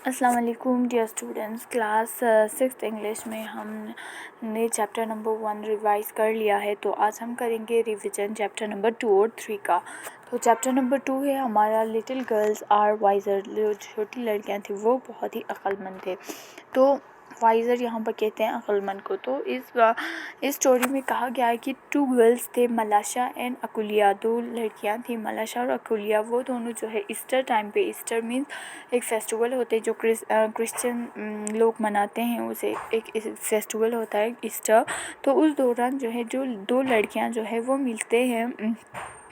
अस्सलाम वालेकुम dear students. Class six English में हमने चैप्टर नंबर 1 रिवाइज़ कर लिया है। तो आज हम करेंगे रिवीजन चैप्टर नंबर 2 और 3 का। तो चैप्टर नंबर 2 है हमारा लिटिल गर्ल्स आर वाइज़र। जो छोटी लड़कियां थी वो बहुत ही अक्लमंद थे। तो वाइज़र यहाँ पर कहते हैं अक्लमंद को। तो इस स्टोरी में कहा गया है कि 2 गर्ल्स थे, मलाशा एंड अकुलिया। 2 लड़कियां थी, मलाशा और अकुलिया। वो दोनों जो है ईस्टर टाइम पे, ईस्टर मीन्स एक फेस्टिवल होते हैं जो क्रिश्चियन लोग मनाते हैं, उसे एक फेस्टिवल होता है ईस्टर। तो उस दौरान जो है जो 2 लड़कियां जो है वो मिलते हैं।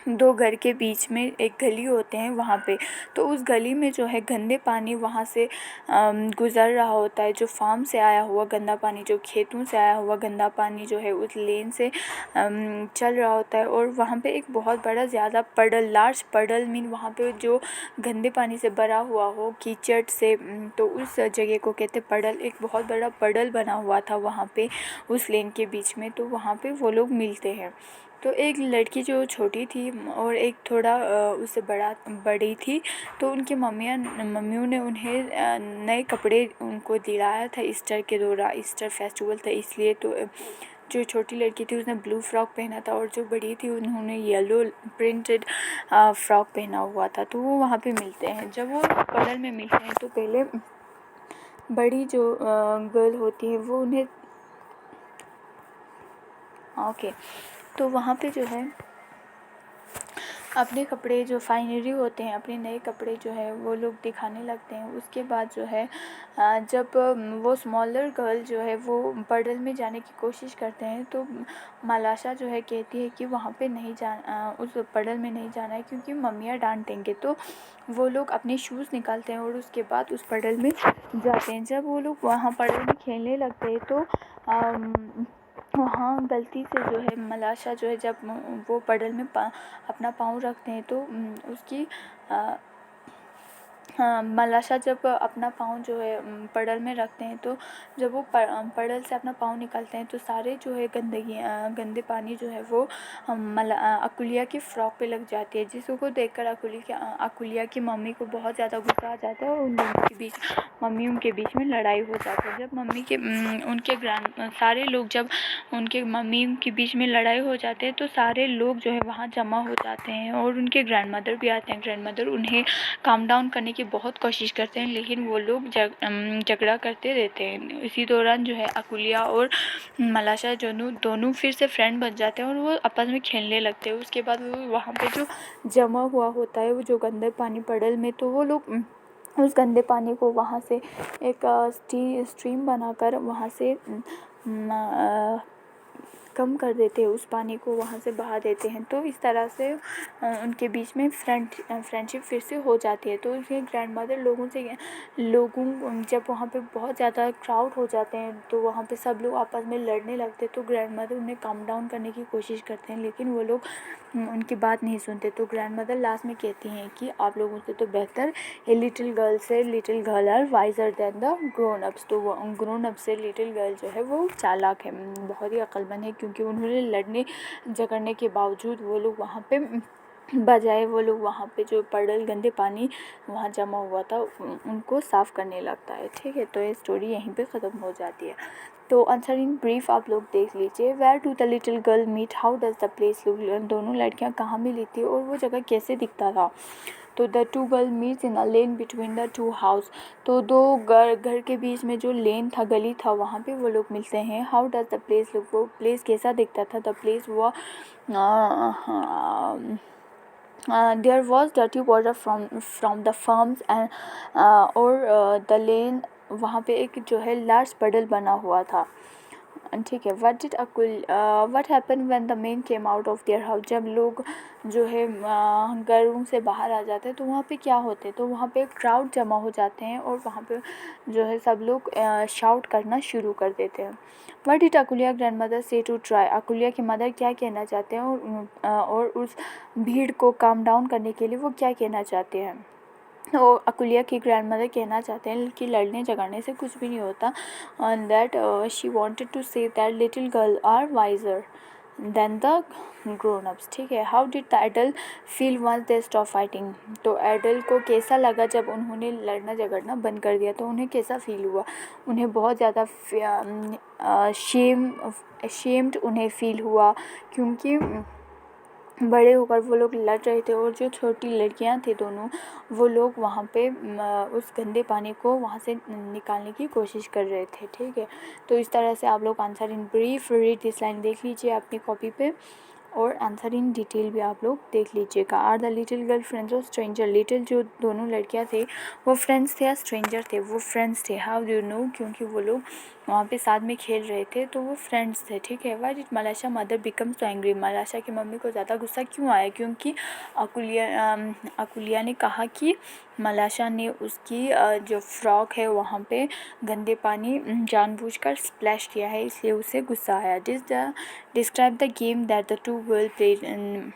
2 घर के बीच में एक गली होते हैं वहाँ पे। तो उस गली में जो है गंदे पानी वहाँ से गुज़र रहा होता है। जो फार्म से आया हुआ गंदा पानी, जो खेतों से आया हुआ गंदा पानी जो है उस लेन से चल रहा होता है। और वहाँ पे एक बहुत बड़ा ज़्यादा पडल, लार्ज पडल मीन वहाँ पे जो गंदे पानी से भरा हुआ हो, कीचड़ से, तो उस जगह को कहते पडल। एक बहुत बड़ा पडल बना हुआ था वहाँ पे उस लेन के बीच में। तो वहाँ पे वो लोग मिलते हैं। तो एक लड़की जो छोटी थी और एक थोड़ा उससे बड़ी थी। तो उनकी मम्मियों ने उन्हें नए कपड़े उनको दिलाया था ईस्टर के दौरान। ईस्टर फेस्टिवल था इसलिए। तो जो छोटी लड़की थी उसने ब्लू फ्रॉक पहना था और जो बड़ी थी उन्होंने येलो प्रिंटेड फ्रॉक पहना हुआ था। तो वो वहाँ पे मिलते हैं। जब वो पडल में मिलते हैं तो पहले बड़ी जो गर्ल होती है वो उन्हें तो वहाँ पे जो है अपने कपड़े जो फाइनरी होते हैं, अपने नए कपड़े जो है वो लोग दिखाने लगते हैं। उसके बाद जो है जब वो स्मॉलर गर्ल जो है वो पडल में जाने की कोशिश करते हैं तो मलाशा जो है कहती है कि वहाँ पे नहीं उस पडल में नहीं जाना है क्योंकि मम्मियाँ डांटेंगे। तो वो लोग अपने शूज़ निकालते हैं और उसके बाद उस पडल में जाते हैं। जब वो लोग वहाँ पडल में खेलने लगते हैं तो वहाँ गलती से जो है मलाशा जो है जब वो पडल में अपना पाँव रखते हैं तो उसकी मलाशा जब अपना पाँव जो है पडल में रखते हैं तो जब वो पडल से अपना पाँव निकालते हैं तो सारे जो है गंदे पानी जो है वो अकुलिया की फ्रॉक पे लग जाती है, जिसको देखकर अकुलिया की मम्मी को बहुत ज़्यादा गुस्सा आ जाता है और मम्मियों के बीच में लड़ाई हो जाती है। जब उनके मम्मी के बीच में लड़ाई हो जाती है तो सारे लोग जो है वहाँ जमा हो जाते हैं और उनके ग्रैंडमदर भी आते हैं। ग्रैंडमदर उन्हें काम डाउन करने की बहुत कोशिश करते हैं लेकिन वो लोग झगड़ा करते रहते हैं। इसी दौरान जो है अकुलिया और मलाशा दोनों फिर से फ्रेंड बन जाते हैं और वो आपस में खेलने लगते हैं। उसके बाद वो वहाँ पे जो जमा हुआ होता है वो जो गंदे पानी पडल में, तो वो लोग उस गंदे पानी को वहाँ से एक स्ट्रीम बनाकर वहाँ से कम कर देते हैं, उस पानी को वहाँ से बहा देते हैं। तो इस तरह से उनके बीच में फ्रेंडशिप फिर से हो जाती है। तो उसके ग्रैंडमदर जब वहाँ पे बहुत ज़्यादा क्राउड हो जाते हैं तो वहाँ पे सब लोग आपस में लड़ने लगते हैं। तो ग्रैंडमदर उन्हें काम डाउन करने की कोशिश करते हैं लेकिन वो लोग उनकी बात नहीं सुनते। तो ग्रैंडमदर लास्ट में कहती हैं कि आप लोगों से तो बेहतर ये little girl are wiser than the grown ups. तो वो ग्रोन अप से लिटिल गर्ल जो है वो चालाक है, बहुत ही अक्लमंद है, क्योंकि उन्होंने लड़ने झगड़ने के बावजूद वो लोग वहाँ पे जो पडल गंदे पानी वहाँ जमा हुआ था उनको साफ़ करने लगता है। ठीक है, तो ये स्टोरी यहीं पे ख़त्म हो जाती है। तो आंसर इन ब्रीफ आप लोग देख लीजिए। Where to the little girl meet, how does the place look. दोनों लड़कियाँ कहाँ मिली थी और वो जगह कैसे दिखता था। तो the 2 girl meets in a lane between the 2 house. तो 2 घर के बीच में जो लेन था, गली था, वहाँ पे वो लोग मिलते हैं। How does the place look, वो प्लेस कैसा दिखता था। द प्लेस वो there was dirty water from the farms and और द लेन, वहाँ पे एक जो है लार्ज पडल बना हुआ था। ठीक है। What happen when the main came out of their house. जब लोग जो है घरों से बाहर आ जाते हैं तो वहाँ पे क्या होते हैं, तो वहाँ पे क्राउड जमा हो जाते हैं और वहाँ पे जो है सब लोग शाउट करना शुरू कर देते हैं। What did Akulia grand mother से टू ट्राई। अकुलिया की मदर क्या कहना चाहते हैं और उस भीड़ को काम डाउन करने के लिए वो क्या कहना चाहते हैं। तो अकुलिया की ग्रैंडमदर कहना चाहते हैं कि लड़ने झगड़ने से कुछ भी नहीं होता, and that she wanted to say that little girl are wiser. Then the grown ups, ठीक है। How did the adult feel once they stop fighting, तो एडल्ट को कैसा लगा जब उन्होंने लड़ना झगड़ना बंद कर दिया, तो उन्हें कैसा फील हुआ, उन्हें बहुत ज़्यादा शेम्ड उन्हें फील हुआ, क्योंकि बड़े होकर वो लोग लड़ रहे थे और जो छोटी लड़कियां थी दोनों, वो लोग वहाँ पे उस गंदे पानी को वहाँ से निकालने की कोशिश कर रहे थे, ठीक है। तो इस तरह से आप लोग answer in brief read this line देख लीजिए अपनी कॉपी पे, और आंसर इन डिटेल भी आप लोग देख लीजिएगा। Are the little girl friends of stranger, little जो दोनों लड़कियां थे वो फ्रेंड्स थे या स्ट्रेंजर थे, वो फ्रेंड्स थे। हाउ डू यू नो, क्योंकि वो लोग वहाँ पे साथ में खेल रहे थे तो वो फ्रेंड्स थे, ठीक है। Why did मलाशा mother become so angry, मलाशा की मम्मी को ज़्यादा गुस्सा क्यों आया, क्योंकि अकुलिया ने कहा कि मलाशा ने उसकी जो फ्रॉक है वहाँ पे गंदे पानी जानबूझकर स्प्लैश किया है, इसलिए उसे गुस्सा आया। Describe the game that the two girl played,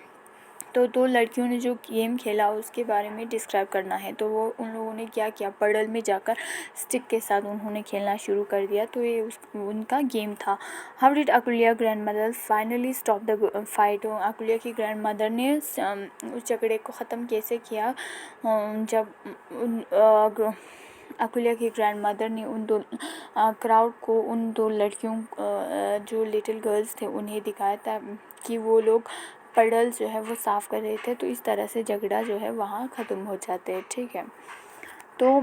तो दो लड़कियों ने जो गेम खेला उसके बारे में डिस्क्राइब करना है। तो वो उन लोगों ने क्या किया, पडल में जाकर स्टिक के साथ उन्होंने खेलना शुरू कर दिया, तो ये उनका गेम था। How did Akulia grandmother finally stop the fight, Akulia की ग्रैंड मदर ने उस झगड़े को ख़त्म कैसे किया, जब अकुलिया की ग्रैंड मदर ने उन दो क्राउड को, उन दो लड़कियों जो लिटिल गर्ल्स थे उन्हें दिखाया था कि वो लोग पडल जो है वो साफ़ कर रहे थे, तो इस तरह से झगड़ा जो है वहाँ ख़त्म हो जाते हैं, ठीक है। तो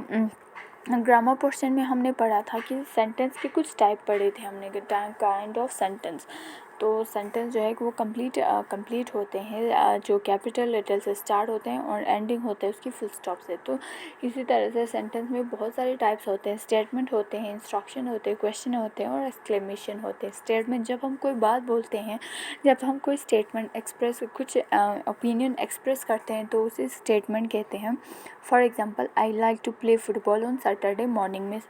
ग्रामर पोर्शन में हमने पढ़ा था कि सेंटेंस के कुछ टाइप पढ़े थे हमने, काइंड ऑफ सेंटेंस। तो सेंटेंस जो है वो कंप्लीट होते हैं जो कैपिटल लेटर से स्टार्ट होते हैं और एंडिंग होता है उसकी फुल स्टॉप से। तो इसी तरह से सेंटेंस में बहुत सारे टाइप्स होते हैं, स्टेटमेंट होते हैं, इंस्ट्रक्शन होते हैं, क्वेश्चन होते हैं और एक्सक्लेमेशन होते हैं। स्टेटमेंट, जब हम कोई बात बोलते हैं, जब हम कोई स्टेटमेंट एक्सप्रेस, कुछ ओपिनियन एक्सप्रेस करते हैं तो उसे स्टेटमेंट कहते हैं। For example, I like to play football on Saturday morning, में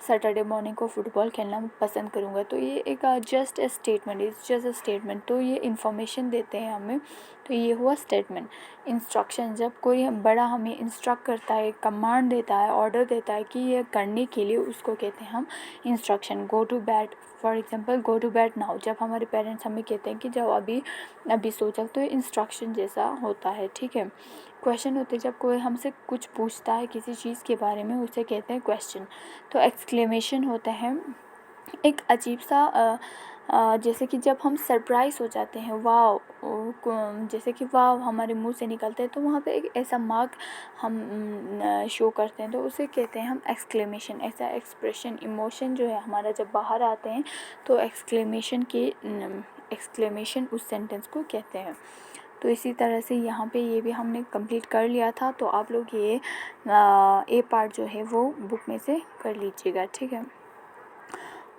सैटरडे मॉर्निंग को फुटबॉल खेलना पसंद करूँगा, तो ये एक just a statement, it's just a statement, तो ये इन्फॉर्मेशन देते हैं हमें, तो ये हुआ स्टेटमेंट। इंस्ट्रक्शन, जब कोई बड़ा हमें इंस्ट्रक्ट करता है, कमांड देता है, ऑर्डर देता है कि ये करने के लिए, उसको कहते हैं हम instruction. Go to bed, for example go to bed now, जब हमारे पेरेंट्स हमें कहते हैं कि जाओ अभी सो जाओ, तो ये इंस्ट्रक्शन जैसा होता है, ठीक है। क्वेश्चन होते हैं, जब कोई हमसे कुछ पूछता है किसी चीज़ के बारे में, उसे कहते हैं क्वेश्चन। तो एक्सक्लेमेशन होता है एक अजीब सा जैसे कि जब हम सरप्राइज़ हो जाते हैं, वाव, जैसे कि वाव हमारे मुंह से निकलते हैं, तो वहाँ पे एक ऐसा मार्क हम शो करते हैं, तो उसे कहते हैं हम एक्सक्लेमेशन। ऐसा एक्सप्रेशन, इमोशन जो है हमारा जब बाहर आते हैं, तो एक्सक्लेमेशन उस सेंटेंस को कहते हैं। तो इसी तरह से यहाँ पे ये भी हमने कंप्लीट कर लिया था, तो आप लोग ये ए पार्ट जो है वो बुक में से कर लीजिएगा, ठीक है।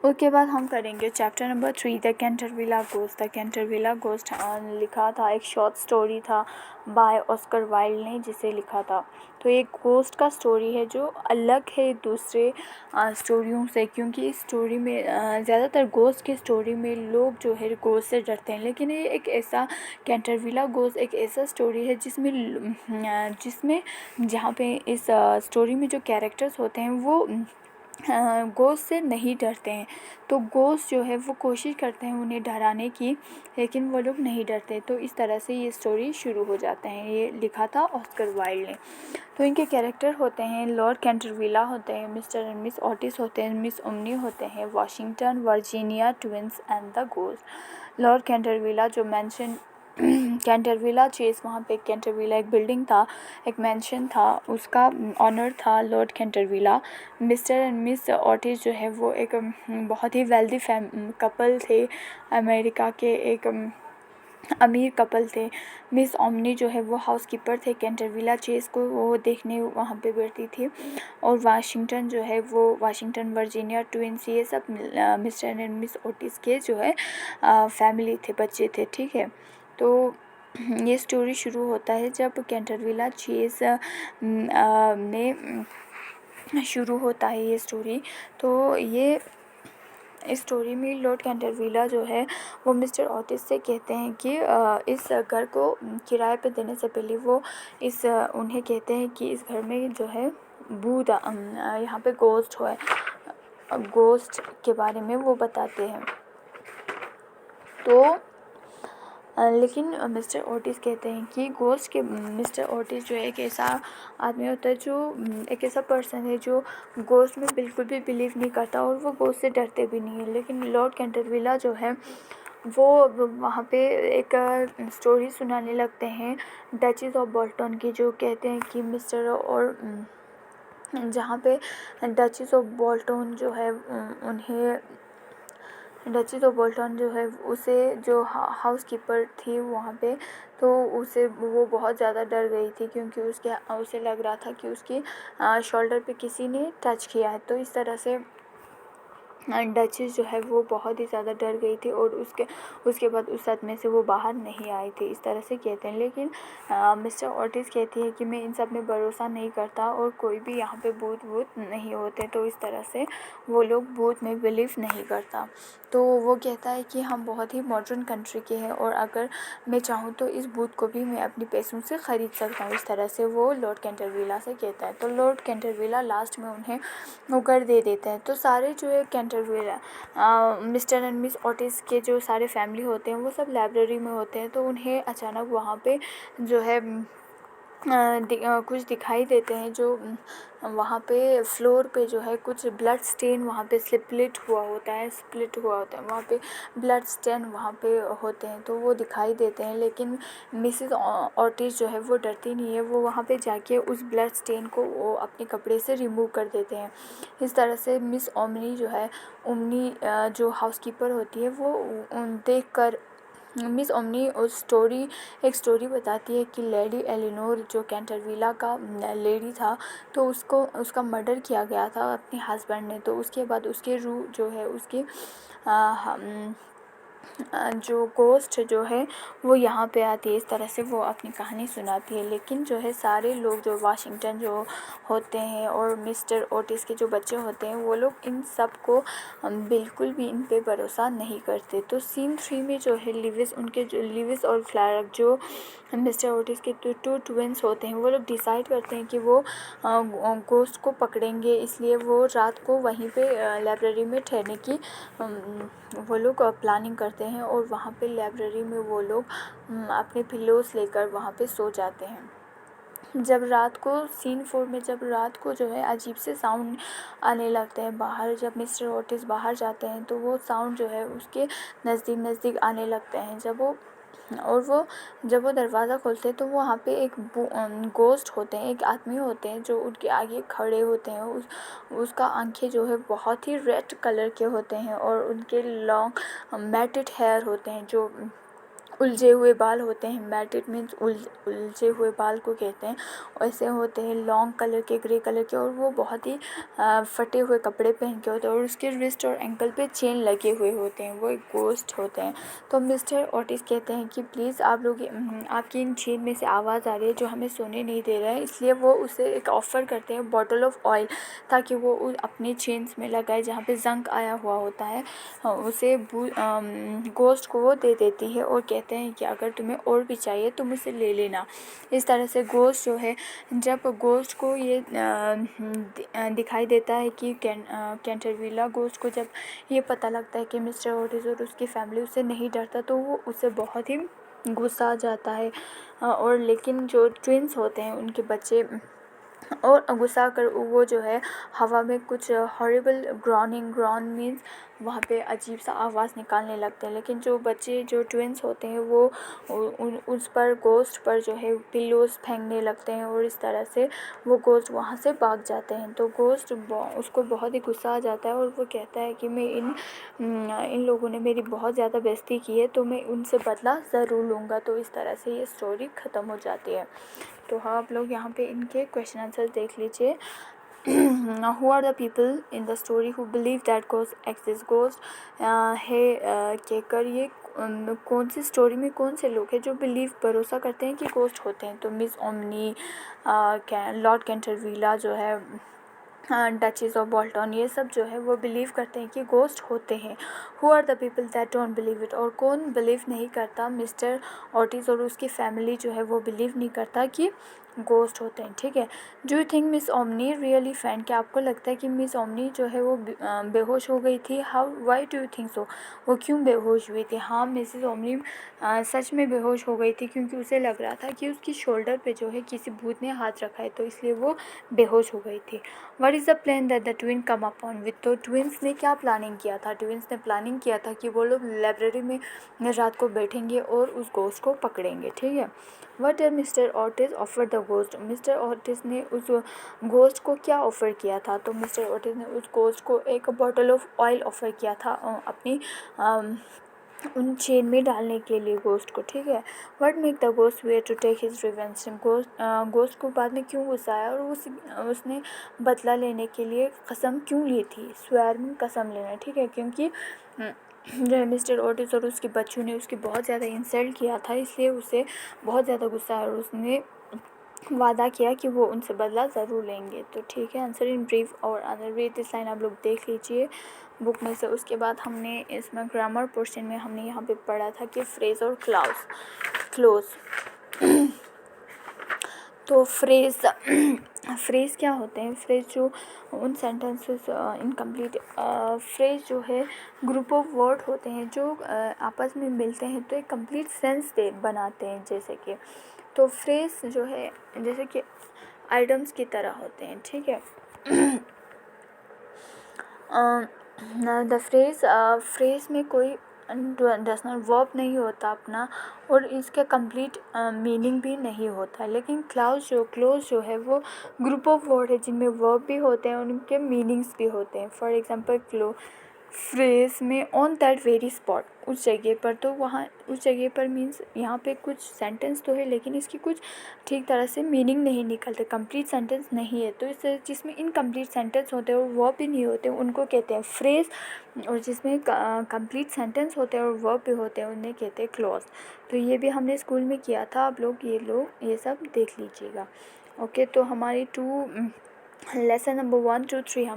उसके बाद हम करेंगे chapter number 3, the Canterville ghost. The Canterville ghost लिखा था, एक शॉर्ट स्टोरी था बाय ऑस्कर वाइल्ड ने जिसे लिखा था। तो एक घोस्ट का स्टोरी है जो अलग है दूसरे स्टोरियों से, क्योंकि इस स्टोरी में ज़्यादातर घोस्ट की स्टोरी में लोग जो है घोस्ट से डरते हैं, लेकिन ये एक ऐसा कैंटरविला घोस्ट एक ऐसा स्टोरी है जिसमें जहाँ पे इस स्टोरी में जो कैरेक्टर्स होते हैं वो गोश्त से नहीं डरते हैं। तो गोश्त जो है वो कोशिश करते हैं उन्हें डराने की, लेकिन वो लोग नहीं डरते। तो इस तरह से ये स्टोरी शुरू हो जाते हैं। ये लिखा था ऑस्कर वाइल्ड ने। तो इनके कैरेक्टर होते हैं, लॉर्ड कैंटरविला होते हैं, मिस्टर एंड मिस ऑटिस होते हैं, मिस ओमनी होते हैं, Washington Virginia twins and the ghost. Lord Canterville जो मैंशन कैंटरविला चेस, वहाँ पे कैंटरविला एक बिल्डिंग था, एक मैंशन था, उसका ऑनर था Lord Canterville. Mister and miss Ottis जो है वो एक बहुत ही वेल्दी कपल थे, अमेरिका के एक अमीर कपल थे। मिस ओमनी जो है वो हाउसकीपर थे, कैंटरविला चेस को वो देखने वहाँ पे बैठती थी। और वाशिंगटन जो है वो वाशिंगटन वर्जीनिया ट्विंस, ये सब मिस्टर एंड मिस ऑटिस के जो है फैमिली थे, बच्चे थे, ठीक है। तो ये स्टोरी शुरू होता है जब कैंटरविला चेस ने शुरू होता है ये स्टोरी। तो ये इस स्टोरी में लॉर्ड कैंटरविला जो है वो मिस्टर ऑटिस से कहते हैं कि इस घर को किराए पे देने से पहले वो उन्हें कहते हैं कि इस घर में जो है भूत, यहाँ पे गोस्ट है, गोस्ट के बारे में वो बताते हैं। तो लेकिन मिस्टर ओटिस कहते हैं कि गोस्ट के मिस्टर ओटिस जो है एक ऐसा आदमी होता है जो एक ऐसा पर्सन है जो गोस्ट में बिल्कुल भी बिलीव नहीं करता और वो गोस्ट से डरते भी नहीं है। लेकिन लॉर्ड कैंटरविला जो है वो वहाँ पे एक स्टोरी सुनाने लगते हैं डचेस ऑफ बोल्टन की, जो कहते हैं कि मिस्टर और जहाँ पे डचेस ऑफ बोल्टन जो है उन्हें डचेस ऑफ बोल्टन जो है उसे जो हाउस कीपर थी वहाँ पे, तो उसे वो बहुत ज़्यादा डर गई थी क्योंकि उसे लग रहा था कि उसकी शोल्डर पे किसी ने टच किया है। तो इस तरह से डचेस जो है वो बहुत ही ज़्यादा डर गई थी और उसके बाद उस सदमे से वो बाहर नहीं आई थी, इस तरह से कहते हैं। लेकिन मिस्टर ओटिस कहती है कि मैं इन सब में भरोसा नहीं करता और कोई भी यहाँ पे भूत नहीं होते, तो इस तरह से वो लोग भूत में बिलीव नहीं करता। तो वो कहता है कि हम बहुत ही मॉडर्न कंट्री के हैं और अगर मैं चाहूँ तो इस भूत को भी मैं अपने पैसों से ख़रीद सकता हूँ, इस तरह से वो लॉर्ड कैंटरविला से कहता है। तो लॉर्ड कैंटरविला लास्ट में उन्हें वो कर दे देते हैं। तो सारे जो है Canterville mister and miss Otis के जो सारे फैमिली होते हैं वो सब लाइब्रेरी में होते हैं। तो उन्हें अचानक वहाँ पे जो है कुछ दिखाई देते हैं, जो वहाँ पे फ्लोर पे जो है कुछ ब्लड स्टेन वहाँ पे स्प्लिट हुआ होता है वहाँ पे ब्लड स्टेन वहाँ पे होते हैं, तो वो दिखाई देते हैं। लेकिन मिसेस ओटिस जो है वो डरती नहीं है, वो वहाँ पे जाके उस ब्लड स्टेन को वो अपने कपड़े से रिमूव कर देते हैं। इस तरह से मिस ओमनी जो है जो हाउसकीपर होती है वो देख कर मिस ओमनी एक स्टोरी बताती है कि लेडी एलिनोर जो कैंटरविला का लेडी था, तो उसका मर्डर किया गया था अपने हस्बैंड ने। तो उसके बाद उसके रूह जो है उसकी जो गोस्ट जो है वो यहाँ पे आती है, इस तरह से वो अपनी कहानी सुनाती है। लेकिन जो है सारे लोग जो वाशिंगटन जो होते हैं और मिस्टर ओटिस के जो बच्चे होते हैं वो लोग इन सब को बिल्कुल भी इन पे भरोसा नहीं करते। तो सीन 3 में जो है लिविस और क्लार्क जो मिस्टर ओटिस के टू ट्विंस होते हैं वो लोग डिसाइड करते हैं कि वो गोस्ट को पकड़ेंगे, इसलिए वो रात को वहीं पे लाइब्रेरी में ठहरने की वो लोग प्लानिंग करते हैं और वहाँ पे लाइब्रेरी में वो लोग अपने पिलोस लेकर वहाँ पे सो जाते हैं। जब रात को सीन 4 में जब रात को जो है अजीब से साउंड आने लगते हैं बाहर, जब मिस्टर ओटिस बाहर जाते हैं तो वो साउंड जो है उसके नज़दीक आने लगते हैं। जब वो दरवाज़ा खोलते हैं तो वहाँ पे एक गोस्ट होते हैं, एक आदमी होते हैं जो उनके आगे खड़े होते हैं। उसका आंखें जो है बहुत ही रेड कलर के होते हैं और उनके लॉन्ग मैटेड हेयर होते हैं, जो उलझे हुए बाल होते हैं। मैटेड मीन्स उलझे हुए बाल को कहते हैं। ऐसे होते हैं लॉन्ग कलर के, ग्रे कलर के, और वो बहुत ही फटे हुए कपड़े पहन के होते हैं और उसके रिस्ट और एंकल पे चेन लगे हुए होते हैं। वो एक गोस्ट होते हैं। तो मिस्टर ओटिस कहते हैं कि प्लीज़ आप लोग आपकी इन चेन में से आवाज़ आ रही है जो हमें सोने नहीं दे रहा है, इसलिए वो उसे एक ऑफ़र करते हैं बॉटल ऑफ ऑयल, ताकि वो अपने चेन्स में लगाए जहाँ पे जंग आया हुआ होता है। उसे गोस्ट को वो दे देती है और कहते हैं कि अगर तुम्हें और भी चाहिए तो मुझसे ले लेना। इस तरह से गोस्ट जो है, जब गोस्ट को ये दिखाई देता है कि कैंटरविला गोस्ट को जब ये पता लगता है कि मिस्टर ओटिस और उसकी फैमिली उससे नहीं डरता, तो वो उससे बहुत ही गुस्सा आ जाता है। और लेकिन जो ट्विंस होते हैं उनके बच्चे और गुस्सा कर वो जो है हवा में कुछ हॉरिबल ग्रॉन मीन्स वहाँ पे अजीब सा आवाज़ निकालने लगते हैं। लेकिन जो बच्चे जो ट्विंस होते हैं वो उस पर गोस्ट पर जो है पिल्लोस फेंकने लगते हैं और इस तरह से वो गोस्ट वहाँ से भाग जाते हैं। तो गोस्ट उसको बहुत ही गुस्सा आ जाता है और वो कहता है कि मैं इन लोगों ने मेरी बहुत ज़्यादा बेइज्जती की है, तो मैं उनसे बदला ज़रूर लूँगा। तो इस तरह से ये स्टोरी ख़त्म हो जाती है। तो हाँ, आप लोग यहाँ पे इनके क्वेश्चन आंसर देख लीजिए। Who are the people in the story who believe that ghost exist. Ghost है कहकर ये कौन सी स्टोरी में कौन से लोग हैं जो भरोसा करते हैं कि गोस्ट होते हैं। तो मिस ओमनी, लॉर्ड कैंटरविला जो है, डचेस ऑफ बोल्टन, ये सब जो है वो बिलीव करते हैं कि गोस्ट होते हैं। Who are the people that don't believe it, और कौन बिलीव नहीं करता। मिस्टर ओटिस और उसकी फैमिली जो है वो बिलीव नहीं करता कि गोस्ट होते हैं, ठीक है। Do you think miss omni really faint, क्या आपको लगता है कि मिस ओमनी जो है वो बेहोश हो गई थी? How why do you think so, वो क्यों बेहोश हुई थी? हाँ, मिसेस ओमनी सच में बेहोश हो गई थी क्योंकि उसे लग रहा था कि उसकी शोल्डर पे जो है किसी भूत ने हाथ रखा है, तो इसलिए वो बेहोश हो गई थी। What is the plan that the twin come upon with, तो ट्विंस ने क्या प्लानिंग किया था? ट्विंस ने प्लानिंग किया था कि वो लोग लाइब्रेरी में रात को बैठेंगे और उस गोस्ट को पकड़ेंगे, ठीक है। What did mister Ortiz offer the ghost, mister Ortiz ने उस गोस्ट को क्या ऑफ़र किया था? तो मिस्टर ऑर्टिस ने उस गोस्ट को एक बॉटल ऑफ ऑयल ऑफ़र किया था अपनी उन चेन में डालने के लिए गोस्ट को, ठीक है। What make the ghost where to take his revenge, ghost को बाद में क्यों गुस्सा आया और उसने बदला लेने के लिए कसम क्यों ली थी? स्वेयर में कसम लेना, ठीक है, क्योंकि मिस्टर ओटिस और उसके बच्चों ने उसकी बहुत ज़्यादा इंसल्ट किया था, इसलिए उसे बहुत ज़्यादा गुस्सा आया और उसने वादा किया कि वो उनसे बदला ज़रूर लेंगे। तो ठीक है, आंसर इन ब्रीफ और अदर वे दिस लाइन आप लोग देख लीजिए बुक में से। उसके बाद हमने इसमें ग्रामर पोर्शन में हमने यहाँ पे पढ़ा था कि फ्रेज और क्लोज। तो फ्रेज क्या होते हैं? फ्रेज जो उन सेंटेंसेस इनकम्प्लीट फ्रेज जो है ग्रुप ऑफ वर्ड होते हैं जो आपस में मिलते हैं तो एक कंप्लीट सेंस बनाते हैं, जैसे कि तो फ्रेज जो है जैसे कि आइटम्स की तरह होते हैं, ठीक है। द फ्रेज में कोई डज नॉट वर्ब नहीं होता अपना और इसका कंप्लीट मीनिंग भी नहीं होता, लेकिन क्लोज जो है वो ग्रुप ऑफ वर्ड है जिनमें वर्ब भी होते हैं और उनके मीनिंग्स भी होते हैं। फॉर एग्जांपल फ्रेज में ऑन दैट वेरी स्पॉट, उस जगह पर, तो वहाँ उस जगह पर मीन्स यहाँ पे कुछ सेंटेंस तो है लेकिन इसकी कुछ ठीक तरह से मीनिंग नहीं निकलते, कंप्लीट सेंटेंस नहीं है। तो इस जिसमें इनकम्प्लीट सेंटेंस होते हैं और वर्ब भी नहीं होते उनको कहते हैं फ्रेज, और जिसमें कंप्लीट सेंटेंस होते हैं और वर्ब भी होते हैं उन्हें कहते हैं क्लॉज। तो ये भी हमने स्कूल में किया था, आप लोग ये सब देख लीजिएगा। ओके, तो हमारी लेसन नंबर 1 2 3 हम